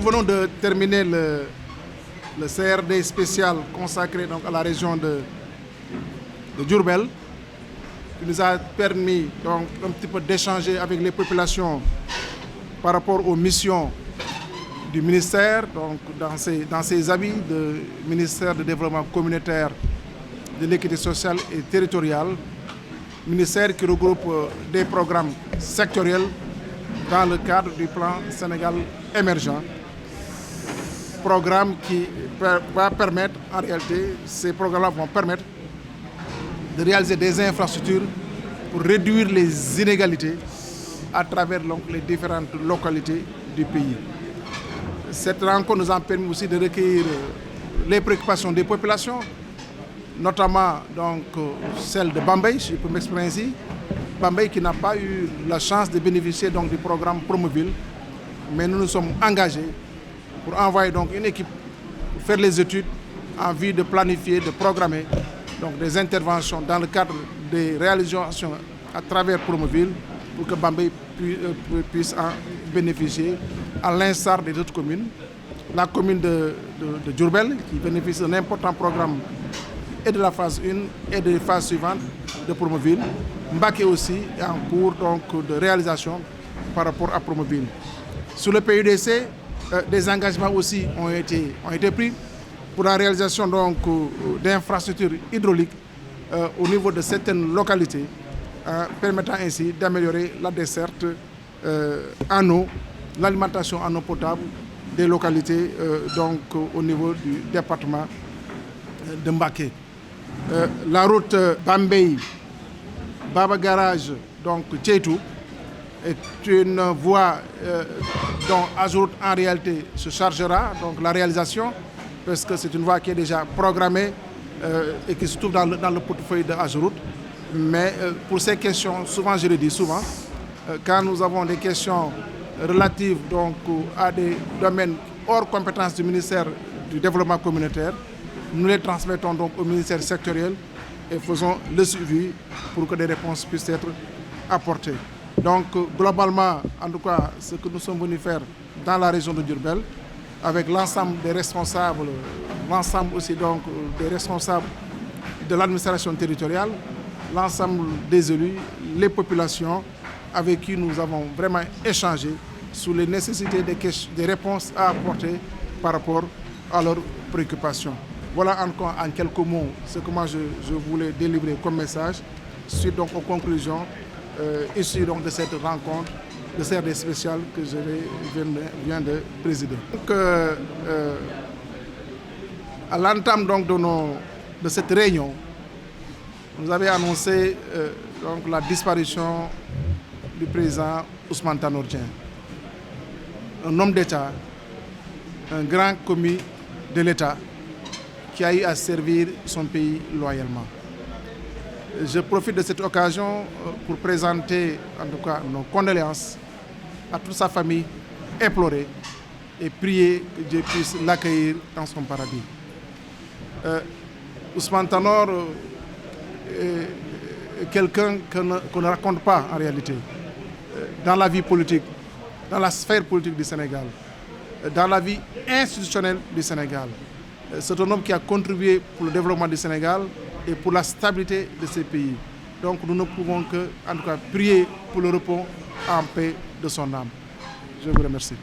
venons de terminer le CRD spécial consacré donc, à la région de Diourbel, qui nous a permis donc, un petit peu d'échanger avec les populations par rapport aux missions du ministère, donc dans ses habits de ministère de développement communautaire, de l'équité sociale et territoriale, ministère qui regroupe des programmes sectoriels dans le cadre du plan Sénégal émergent. Programme qui va permettre, en réalité, ces programmes vont permettre de réaliser des infrastructures pour réduire les inégalités à travers donc, les différentes localités du pays. Cette rencontre nous a permis aussi de recueillir les préoccupations des populations, notamment donc, celle de Bambey, je peux m'exprimer ainsi. Bambey qui n'a pas eu la chance de bénéficier donc, du programme Promoville, mais nous nous sommes engagés pour envoyer donc, une équipe pour faire les études en vue de planifier, de programmer donc, des interventions dans le cadre des réalisations à travers Promoville pour que Bambey puisse en bénéficier à l'instar des autres communes. La commune de Diourbel qui bénéficie d'un important programme et de la phase 1 et de la phase suivante de Promoville. Mbacké aussi est en cours donc, de réalisation par rapport à Promoville. Sur le PUDC, des engagements aussi ont été pris pour la réalisation d'infrastructures hydrauliques au niveau de certaines localités, permettant ainsi d'améliorer la desserte en eau, l'alimentation en eau potable des localités donc, au niveau du département de Mbacké. La route Bambey, Baba Garage, donc Tchétou, est une voie dont Ageroute en réalité se chargera, donc la réalisation, parce que c'est une voie qui est déjà programmée et qui se trouve dans le portefeuille de Ageroute. Mais pour ces questions, souvent je le dis souvent, quand nous avons des questions relatives donc, à des domaines hors compétence du ministère du développement communautaire, nous les transmettons donc au ministère sectoriel et faisons le suivi pour que des réponses puissent être apportées. Donc globalement, en tout cas, ce que nous sommes venus faire dans la région de Diourbel, avec l'ensemble des responsables, l'ensemble aussi donc des responsables de l'administration territoriale, l'ensemble des élus, les populations avec qui nous avons vraiment échangé sur les nécessités des réponses à apporter par rapport à leurs préoccupations. Voilà en quelques mots ce que moi je voulais délivrer comme message suite donc aux conclusions issues donc de cette rencontre, de CRD spécial que je viens de présider. Donc, à l'entame donc de cette réunion, vous avez annoncé donc, la disparition du président Ousmane Tanor Dieng, un homme d'État, un grand commis de l'État qui a eu à servir son pays loyalement. Je profite de cette occasion pour présenter en tout cas nos condoléances à toute sa famille éplorée et prier que Dieu puisse l'accueillir dans son paradis. Ousmane Tanor est quelqu'un qu'on ne raconte pas en réalité dans la vie politique, dans la sphère politique du Sénégal, dans la vie institutionnelle du Sénégal. C'est un homme qui a contribué pour le développement du Sénégal et pour la stabilité de ces pays. Donc nous ne pouvons que, en tout cas, prier pour le repos en paix de son âme. Je vous remercie.